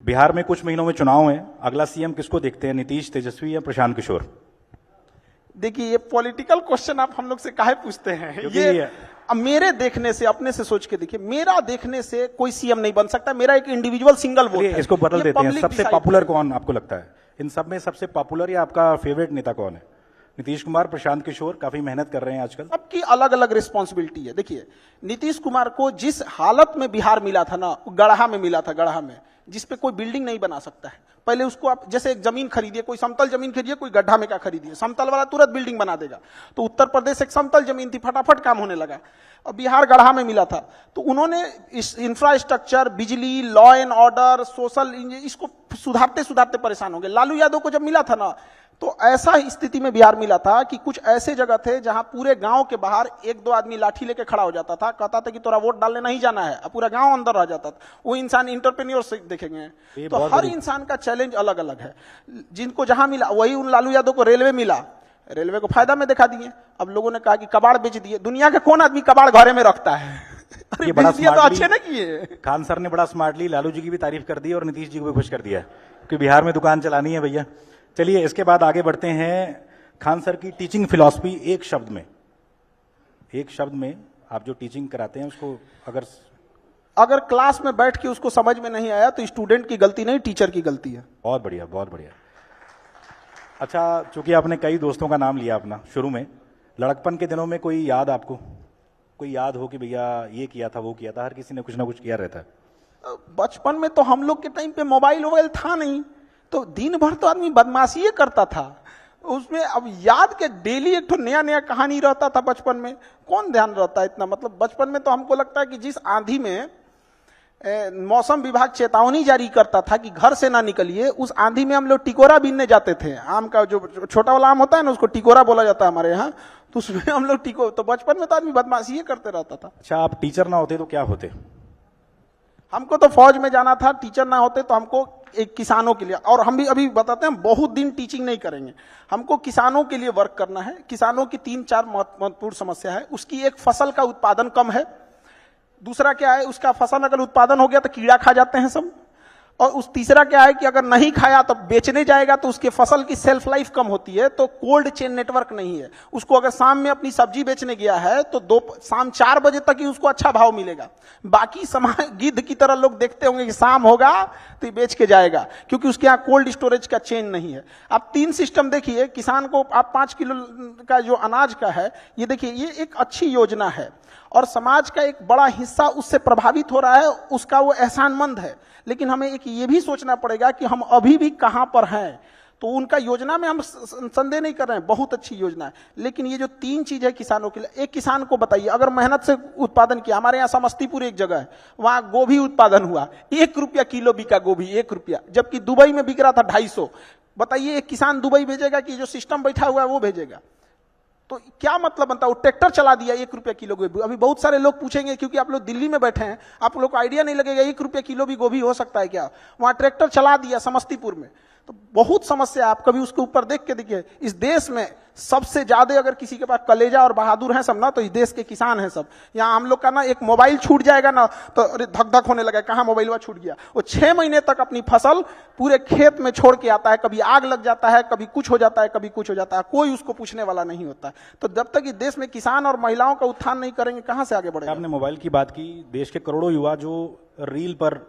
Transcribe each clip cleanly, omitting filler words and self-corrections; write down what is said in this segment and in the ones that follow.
बिहार में कुछ महीनों में चुनाव है, अगला सीएम किसको देखते हैं, नीतीश, तेजस्वी या प्रशांत किशोर? देखिए, ये पॉलिटिकल क्वेश्चन आप हम लोग से काहे पूछते हैं? ये अब मेरे देखने से, अपने से सोच के देखिए, मेरा देखने से कोई सीएम नहीं बन सकता। मेरा एक इंडिविजुअल सिंगल वोट है। इसको बदल देते हैं। सबसे पॉपुलर कौन आपको लगता है इन सब में? सबसे पॉपुलर या आपका फेवरेट नेता कौन है? नीतीश कुमार, प्रशांत किशोर? काफी मेहनत कर रहे हैं आजकल। सबकी अलग अलग रिस्पॉन्सिबिलिटी है। देखिए, नीतीश कुमार को जिस हालत में बिहार मिला था ना, गढ़ा में मिला था, गढ़ा में, जिसपे कोई बिल्डिंग नहीं बना सकता है। पहले उसको आप जैसे एक जमीन खरीदिए, कोई समतल जमीन खरीदिए, कोई गड्ढा में का खरीदिए, समतल वाला तुरंत बिल्डिंग बना देगा। तो उत्तर प्रदेश एक समतल जमीन थी, फटाफट काम होने लगा। और बिहार गढ़ा में मिला था, तो उन्होंने इस इंफ्रास्ट्रक्चर, बिजली, लॉ एंड ऑर्डर, सोशल, इसको सुधारते सुधारते परेशान हो गए। लालू यादव को जब मिला था ना, तो ऐसा स्थिति में बिहार मिला था कि कुछ ऐसे जगह थे जहां पूरे गांव के बाहर एक दो आदमी लाठी लेके खड़ा हो जाता था, कहता था कि तोरा वोट डालने नहीं जाना है, अब पूरा गांव अंदर रह जाता था। वो इंसान इंटरप्रेन्योरशिप देखेंगे। तो हर इंसान का चैलेंज अलग अलग है। जिनको जहां मिला, वही उन लालू यादव को रेलवे मिला, रेलवे को फायदा में दिखा दिए। अब लोगों ने कहा कि कबाड़ बेच दिए। दुनिया के कौन आदमी कबाड़ घरे में रखता है? ये बड़ा तो अच्छे ना किए। खान सर ने बड़ा स्मार्टली लालू जी की भी तारीफ कर दी और नीतीश जी को भी खुश कर दिया कि बिहार में दुकान चलानी है भैया। चलिए, इसके बाद आगे बढ़ते हैं। खान सर की टीचिंग फिलॉसफी, एक शब्द में आप जो टीचिंग कराते हैं उसको अगर क्लास में बैठ के उसको समझ में नहीं आया तो स्टूडेंट की गलती नहीं, टीचर की गलती है। बहुत बढ़िया, बहुत बढ़िया। अच्छा, चूंकि आपने कई दोस्तों का नाम लिया अपना शुरू में, लड़कपन के दिनों में कोई याद आपको, कोई याद हो कि भैया ये किया था, वो किया था? हर किसी ने कुछ ना कुछ किया रहता है। बचपन में तो हम लोग के टाइम पे मोबाइल वोबाइल था नहीं, तो दिन भर तो आदमी बदमाशी करता था उसमें। अब याद के डेली एक तो नया नया कहानी रहता था बचपन में, कौन ध्यान रहता है इतना? मतलब बचपन में तो हमको लगता है कि जिस आंधी में मौसम विभाग चेतावनी जारी करता था कि घर से ना निकलिए, उस आंधी में हम लोग टिकोरा बीनने जाते थे। आम का जो छोटा वाला आम होता है ना, उसको टिकोरा बोला जाता है हमारे यहाँ, तो उसमें हम लोग तो बचपन में तो आदमी बदमाशी करते रहता था। अच्छा, आप टीचर ना होते तो क्या होते? हमको तो फौज में जाना था। टीचर ना होते तो हमको एक किसानों के लिए, और हम भी अभी बताते हैं, बहुत दिन टीचिंग नहीं करेंगे, हमको किसानों के लिए वर्क करना है। किसानों की 3-4 महत्वपूर्ण समस्या है। उसकी एक, फसल का उत्पादन कम है। दूसरा क्या है, उसका फसल अगर उत्पादन हो गया तो कीड़ा खा जाते हैं सब। और उस तीसरा क्या है कि अगर नहीं खाया तो बेचने जाएगा तो उसके फसल की सेल्फ लाइफ कम होती है, तो कोल्ड चेन नेटवर्क नहीं है। उसको अगर शाम में अपनी सब्जी बेचने गया है तो शाम 4 बजे तक ही उसको अच्छा भाव मिलेगा। बाकी समय गिद्ध की तरह लोग देखते होंगे कि शाम होगा तो बेच के जाएगा, क्योंकि उसके यहाँ कोल्ड स्टोरेज का चेन नहीं है। आप 3 सिस्टम देखिए। किसान को आप 5 किलो का जो अनाज का है, ये देखिए, ये एक अच्छी योजना है और समाज का एक बड़ा हिस्सा उससे प्रभावित हो रहा है, उसका वो एहसानमंद है। लेकिन हमें एक ये भी सोचना पड़ेगा कि हम अभी भी कहां पर हैं। तो उनका योजना में हम संदेह नहीं कर रहे हैं, बहुत अच्छी योजना है। लेकिन ये जो 3 चीज है किसानों के लिए, एक किसान को बताइए, अगर मेहनत से उत्पादन किया, हमारे यहाँ समस्तीपुर एक जगह है, वहां गोभी उत्पादन हुआ, 1 रुपया किलो बिका गोभी, 1 रुपया, जबकि दुबई में बिक रहा था 250। बताइए, एक किसान दुबई भेजेगा कि जो सिस्टम बैठा हुआ है वो भेजेगा? तो क्या मतलब बनता है? वो ट्रैक्टर चला दिया, 1 रुपया किलो गोभी। अभी बहुत सारे लोग पूछेंगे, क्योंकि आप लोग दिल्ली में बैठे हैं, आप लोग को आइडिया नहीं लगेगा 1 रुपया किलो भी गोभी हो सकता है क्या? वहां ट्रैक्टर चला दिया समस्तीपुर में। तो बहुत समस्या है। आप कभी उसके ऊपर देख के देखिए, इस देश में सबसे ज्यादा अगर किसी के पास कलेजा और बहादुर है सब ना, तो इस देश के किसान हैं सब। यहाँ हम लोग का ना, एक मोबाइल छूट जाएगा ना तो अरे धक धक होने लगा, कहाँ मोबाइल हुआ छूट गया। वो 6 महीने तक अपनी फसल पूरे खेत में छोड़ के आता है। कभी आग लग जाता है, कभी कुछ हो जाता है, कभी कुछ हो जाता है, कोई उसको पूछने वाला नहीं होता है। तो जब तक इस देश में किसान और महिलाओं का उत्थान नहीं करेंगे, कहां से आगे बढ़ेगा? आपने मोबाइल की बात की। देश के करोड़ों युवा जो रील पर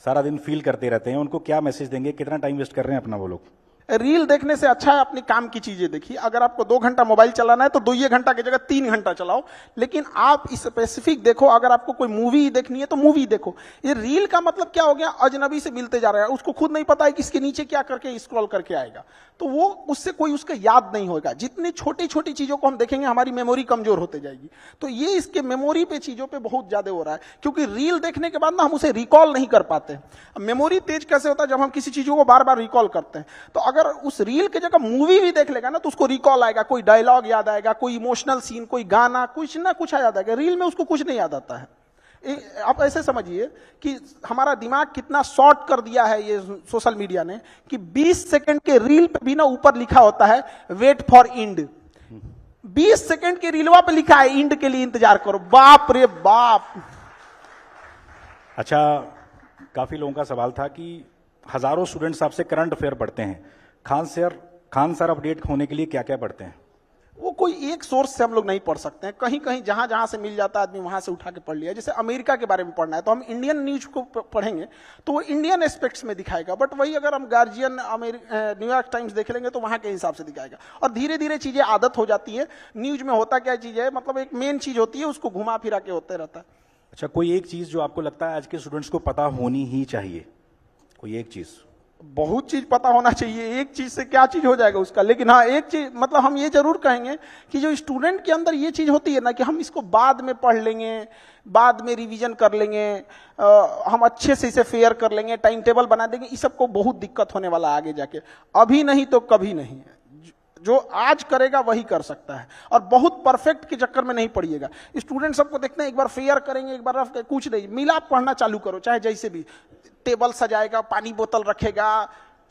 सारा दिन फील करते रहते हैं, उनको क्या मैसेज देंगे? कितना टाइम वेस्ट कर रहे हैं अपना वो लोग? रील देखने से अच्छा है अपने काम की चीजें देखिए। अगर आपको 2 घंटा मोबाइल चलाना है तो 2 घंटा की जगह 3 घंटा चलाओ, लेकिन आप स्पेसिफिक देखो। अगर आपको कोई मूवी देखनी है तो मूवी देखो। ये रील का मतलब क्या हो गया? अजनबी से मिलते जा रहा है, उसको खुद नहीं पता है कि इसके नीचे क्या करके स्क्रॉल करके आएगा, तो वो उससे कोई उसका याद नहीं होगा। जितनी छोटी छोटी चीजों को हम देखेंगे, हमारी मेमोरी कमजोर होते जाएगी। तो ये इसके मेमोरी पे चीजों पे बहुत ज्यादा हो रहा है, क्योंकि रील देखने के बाद ना हम उसे रिकॉल नहीं कर पाते। मेमोरी तेज कैसे होता है? जब हम किसी चीजों को बार बार रिकॉल करते हैं। तो अगर उस रील की जगह मूवी भी देख लेगा ना, तो उसको रिकॉल आएगा, कोई डायलॉग याद आएगा, कोई इमोशनल सीन, कोई गाना, कुछ ना कुछ याद आएगा। रील में उसको कुछ नहीं याद आता है। आप ऐसे समझिए कि हमारा दिमाग कितना शॉर्ट कर दिया है ये सोशल मीडिया ने, कि 20 सेकंड के रील पे भी ना ऊपर लिखा होता है वेट फॉर इंड। 20 सेकंड के रीलवा पे लिखा है इंड के लिए इंतजार करो। बाप रे बाप। अच्छा, काफी लोगों का सवाल था कि हजारों स्टूडेंट्स आपसे करंट अफेयर पढ़ते हैं, खान सर अपडेट होने के लिए क्या क्या पढ़ते हैं? वो कोई एक सोर्स से हम लोग नहीं पढ़ सकते हैं, कहीं कहीं जहां जहां से मिल जाता है आदमी वहां से उठा के पढ़ लिया। जैसे अमेरिका के बारे में पढ़ना है तो हम इंडियन न्यूज को पढ़ेंगे तो वो इंडियन एस्पेक्ट्स में दिखाएगा, बट वही अगर हम गार्जियन न्यूयॉर्क टाइम्स देख लेंगे तो वहां के हिसाब से दिखाएगा। और धीरे धीरे चीजें आदत हो जाती है। न्यूज में होता क्या चीज है, मतलब एक मेन चीज होती है, उसको घुमा फिरा के होते रहता है। अच्छा, कोई एक चीज जो आपको लगता है आज के स्टूडेंट्स को पता होनी ही चाहिए, कोई एक चीज? बहुत चीज पता होना चाहिए, एक चीज से क्या चीज हो जाएगा उसका, लेकिन हाँ एक चीज मतलब हम ये जरूर कहेंगे कि जो स्टूडेंट के अंदर ये चीज होती है ना कि हम इसको बाद में पढ़ लेंगे, बाद में रिवीजन कर लेंगे, हम अच्छे से इसे फेयर कर लेंगे, टाइम टेबल बना देंगे, इस सबको बहुत दिक्कत होने वाला आगे जाके। अभी नहीं तो कभी नहीं है, जो आज करेगा वही कर सकता है। और बहुत परफेक्ट के चक्कर में नहीं पढ़िएगा। स्टूडेंट सबको देखते हैं एक बार फेयर करेंगे, एक बार रफ, कुछ नहीं, मिला पढ़ना चालू करो, चाहे जैसे भी। टेबल सजाएगा, पानी बोतल रखेगा,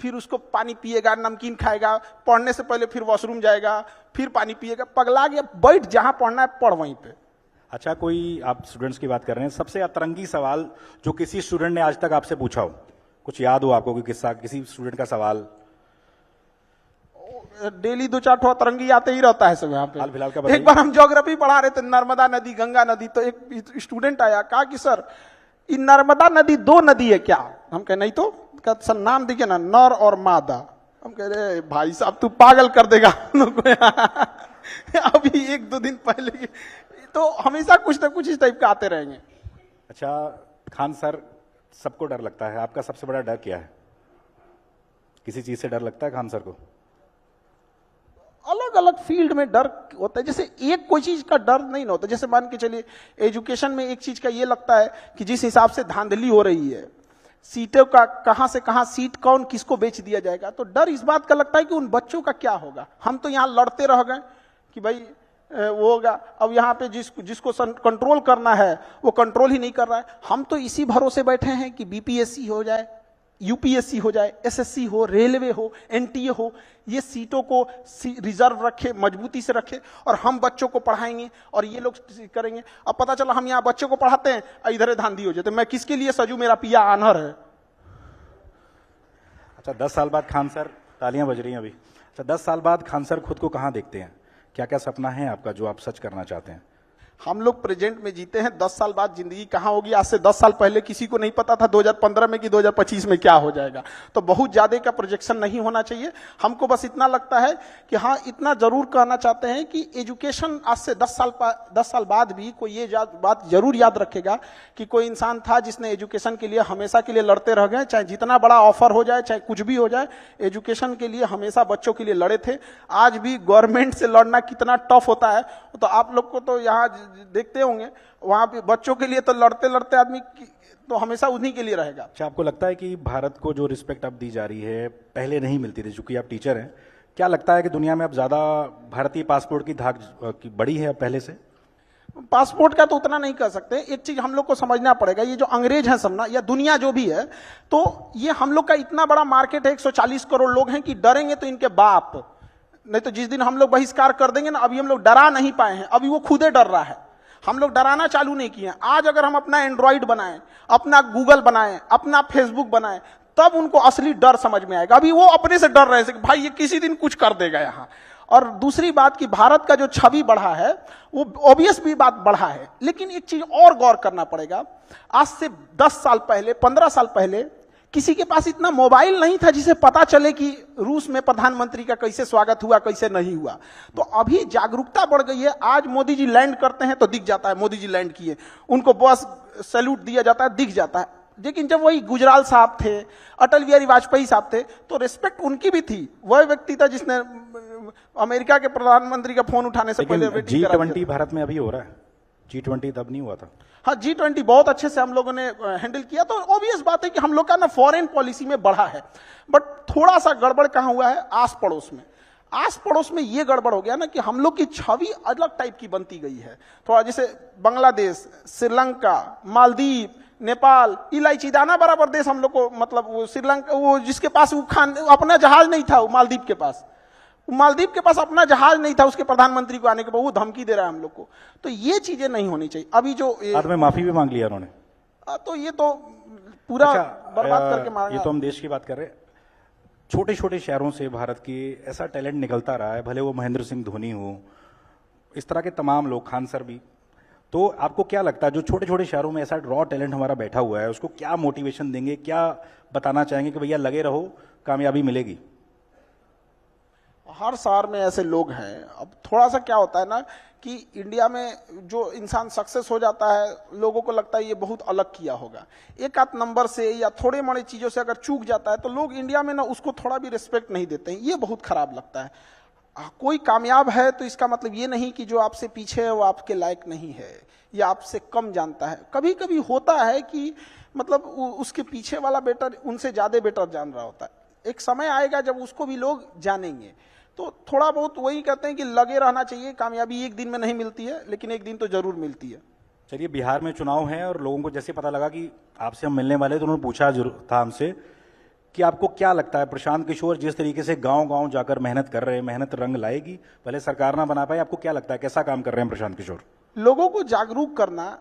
फिर उसको पानी पिएगा, नमकीन खाएगा, पढ़ने से पहले फिर वॉशरूम जाएगा, फिर पानी पिएगा, पगला गया, बैठ जहां पढ़ना है पढ़ वहीं पे। अच्छा, कोई आप स्टूडेंट्स की बात कर रहे हैं, सबसे अतरंगी सवाल जो किसी स्टूडेंट ने आज तक आपसे पूछा हो, कुछ याद हो आपको कोई किस्सा, किसी स्टूडेंट का सवाल? डेली 2-4 ठो अतरंगी आते ही रहता है सब यहाँ पे। हाल फिलहाल का बताइए। एक बार हम ज्योग्राफी पढ़ा रहे थे, नर्मदा नदी, गंगा नदी, तो एक स्टूडेंट आया, कहा कि सर ये नर्मदा नदी 2 नदी है क्या? हम कहे नहीं तो। कहते सर नाम देखिए ना, नर और मादा। हम कह रहे भाई साहब तू पागल कर देगा हम लोग को। अभी 1-2 दिन पहले तो हमेशा कुछ ना कुछ इस टाइप का आते रहेंगे। अच्छा, खान सर सबको डर लगता है, आपका सबसे बड़ा डर क्या है? किसी चीज से डर लगता है खान सर को? अलग अलग फील्ड में डर होता है, जैसे एक कोई चीज का डर नहीं होता। जैसे मान के चलिए एजुकेशन में एक चीज का ये लगता है कि जिस हिसाब से धांधली हो रही है, सीटों का कहां से कहां सीट कौन किसको बेच दिया जाएगा, तो डर इस बात का लगता है कि उन बच्चों का क्या होगा। हम तो यहां लड़ते रह गए कि भाई वो होगा, अब यहाँ पे जिसको कंट्रोल करना है वो कंट्रोल ही नहीं कर रहा है। हम तो इसी भरोसे बैठे हैं कि बीपीएससी हो जाए, यूपीएससी हो जाए, एसएससी हो, रेलवे हो, एनटीए हो, ये सीटों को रिजर्व रखे, मजबूती से रखे, और हम बच्चों को पढ़ाएंगे और ये लोग करेंगे। अब पता चला हम यहाँ बच्चों को पढ़ाते हैं, इधर धांधी हो जाते, मैं किसके लिए सजू, मेरा पिया आनहर है। अच्छा, 10 साल बाद खान सर, तालियां बज रही हैं अभी। अच्छा, 10 साल बाद खान सर खुद को कहाँ देखते हैं? क्या क्या सपना है आपका जो आप सच करना चाहते हैं? हम लोग प्रेजेंट में जीते हैं, 10 साल बाद जिंदगी कहां होगी आज से 10 साल पहले किसी को नहीं पता था 2015 में कि 2025 में क्या हो जाएगा। तो बहुत ज्यादा का प्रोजेक्शन नहीं होना चाहिए। हमको बस इतना लगता है कि हाँ, इतना जरूर कहना चाहते हैं कि एजुकेशन आज से 10 साल बाद भी कोई ये बात जरूर याद रखेगा कि कोई इंसान था जिसने एजुकेशन के लिए हमेशा के लिए लड़ते रह गए, चाहे जितना बड़ा ऑफर हो जाए, चाहे कुछ भी हो जाए, एजुकेशन के लिए हमेशा बच्चों के लिए लड़े थे। आज भी गवर्नमेंट से लड़ना कितना टफ होता है तो आप लोग को तो यहाँ देखते होंगे, वहां पे बच्चों के लिए तो लड़ते लड़ते आदमी तो हमेशा उन्हीं के लिए रहेगा। अच्छा, आपको लगता है कि भारत को जो रिस्पेक्ट अब दी जा रही है पहले नहीं मिलती थी, चूंकि आप टीचर हैं, क्या लगता है कि दुनिया में अब ज्यादा भारतीय पासपोर्ट की धाक की बड़ी है अब पहले से? पासपोर्ट का तो उतना नहीं कर सकते। एक चीज हम लोग को समझना पड़ेगा, ये जो अंग्रेज है सब ना, या दुनिया जो भी है, तो ये हम लोग का इतना बड़ा मार्केट है, 140 करोड़ लोग हैं कि डरेंगे तो इनके बाप, नहीं तो जिस दिन हम लोग बहिष्कार कर देंगे ना, अभी हम लोग डरा नहीं पाए हैं, अभी वो खुदे डर रहा है, हम लोग डराना चालू नहीं किए हैं। आज अगर हम अपना एंड्रॉइड बनाएं, अपना गूगल बनाएं, अपना फेसबुक बनाएं, तब उनको असली डर समझ में आएगा। अभी वो अपने से डर रहे थे कि भाई ये किसी दिन कुछ कर देगा यहाँ। और दूसरी बात कि भारत का जो छवि बढ़ा है वो ऑब्वियस भी बात बढ़ा है, लेकिन एक चीज और गौर करना पड़ेगा, आज से 10 साल पहले, 15 साल पहले किसी के पास इतना मोबाइल नहीं था जिसे पता चले कि रूस में प्रधानमंत्री का कैसे स्वागत हुआ, कैसे नहीं हुआ। तो अभी जागरूकता बढ़ गई है। आज मोदी जी लैंड करते हैं तो दिख जाता है मोदी जी लैंड किए, उनको बस सैल्यूट दिया जाता है, दिख जाता है। लेकिन जब वही गुजराल साहब थे, अटल बिहारी वाजपेयी साहब थे, तो रिस्पेक्ट उनकी भी थी। वह व्यक्ति था जिसने अमेरिका के प्रधानमंत्री का फोन उठाने से पहले G20 भारत में अभी हो रहा है, G20 तब नहीं हुआ था। हाँ, G20 बहुत अच्छे से हम लोगों ने हैंडल किया। तो ऑब्वियस बात है कि हम लोग का ना फॉरेन पॉलिसी में बढ़ा है, बट थोड़ा सा गड़बड़ कहाँ हुआ है, आस पड़ोस में। आस पड़ोस में ये गड़बड़ हो गया ना कि हम लोग की छवि अलग टाइप की बनती गई है। थोड़ा जैसे बांग्लादेश, श्रीलंका, मालदीव, नेपाल, इलायची दाना बराबर देश हम लोग को, मतलब वो श्रीलंका, वो जिसके पास वो अपना जहाज नहीं था, वो मालदीव के पास अपना जहाज नहीं था, उसके प्रधानमंत्री को आने के बाद वो धमकी दे रहा है हम लोग को। तो ये चीजें नहीं होनी चाहिए। अभी जो बाद में माफी भी मांग लिया उन्होंने। तो ये तो पूरा अच्छा, बर्बाद करके ये मारेंगे। तो हम देश की बात कर रहे हैं। छोटे छोटे शहरों से भारत की ऐसा टैलेंट निकलता रहा है, भले वो महेंद्र सिंह धोनी हो, इस तरह के तमाम लोग, खान सर भी। तो आपको क्या लगता है जो छोटे छोटे शहरों में ऐसा रॉ टैलेंट हमारा बैठा हुआ है, उसको क्या मोटिवेशन देंगे, क्या बताना चाहेंगे कि भैया लगे रहो, कामयाबी मिलेगी? हर शहर में ऐसे लोग हैं। अब थोड़ा सा क्या होता है ना कि इंडिया में जो इंसान सक्सेस हो जाता है, लोगों को लगता है ये बहुत अलग किया होगा। एक आध नंबर से या थोड़े मोड़े चीजों से अगर चूक जाता है तो लोग इंडिया में ना उसको थोड़ा भी रिस्पेक्ट नहीं देते हैं। ये बहुत खराब लगता है। कोई कामयाब है तो इसका मतलब ये नहीं कि जो आपसे पीछे है वो आपके लायक नहीं है या आपसे कम जानता है। कभी कभी होता है कि मतलब उसके पीछे वाला बेटर उनसे ज्यादा बेटर जान रहा होता है। एक समय आएगा जब उसको भी लोग जानेंगे। तो थोड़ा बहुत वही कहते हैं कि लगे रहना चाहिए। कामयाबी एक दिन में नहीं मिलती है, लेकिन एक दिन तो जरूर मिलती है। चलिए, बिहार में चुनाव है और लोगों को जैसे पता लगा कि आपसे हम मिलने वाले, तो उन्होंने पूछा जरूर था हमसे कि आपको क्या लगता है प्रशांत किशोर जिस तरीके से गांव गांव जाकर मेहनत कर रहे हैं, मेहनत रंग लाएगी? भले सरकार ना बना पाए, आपको क्या लगता है कैसा काम कर रहे हैं प्रशांत किशोर? लोगों को जागरूक करना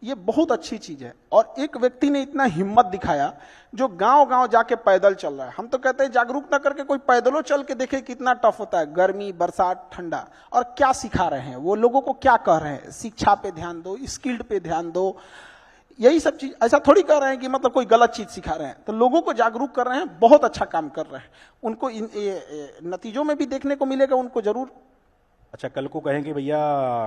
ये बहुत अच्छी चीज है। और एक व्यक्ति ने इतना हिम्मत दिखाया जो गांव गांव जाके पैदल चल रहा है। हम तो कहते हैं जागरूक ना करके कोई पैदलों चल के देखे कितना टफ होता है, गर्मी, बरसात, ठंडा। और क्या सिखा रहे हैं वो, लोगों को क्या कह रहे हैं, शिक्षा पे ध्यान दो, स्किल्ड पे ध्यान दो, यही सब चीज। ऐसा थोड़ी कर रहे हैं कि मतलब कोई गलत चीज सिखा रहे हैं। तो लोगों को जागरूक कर रहे हैं, बहुत अच्छा काम कर रहे हैं। उनको नतीजों में भी देखने को मिलेगा, उनको जरूर। अच्छा, कल को कहें कि भैया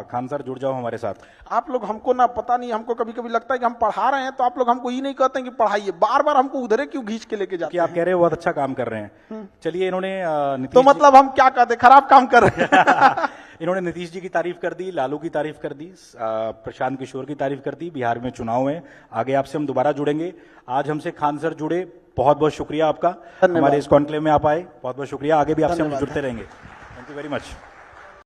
खान सर जुड़ जाओ हमारे साथ? आप लोग हमको ना, पता नहीं, हमको कभी कभी लगता है कि हम पढ़ा रहे हैं तो आप लोग हमको ये नहीं कहते हैं कि पढ़ाइए, बार बार हमको उधरे क्यों खींच के लेके जाते कि आप हैं? कह रहे हो बहुत अच्छा काम कर रहे हैं। चलिए, इन्होंने नीतीश तो जी- मतलब हम क्या कहते, खराब काम कर रहे हैं? इन्होंने नीतीश जी की तारीफ कर दी, लालू की तारीफ कर दी, प्रशांत किशोर की तारीफ कर दी। बिहार में चुनाव है, आगे आपसे हम दोबारा जुड़ेंगे। आज हमसे खान सर जुड़े, बहुत बहुत शुक्रिया आपका, धन्यवाद। हमारे इस कॉन्क्लेव में आप आए, बहुत बहुत शुक्रिया। आगे भी आपसे हम धन्यवाद। जुड़ते रहेंगे। Thank you very much.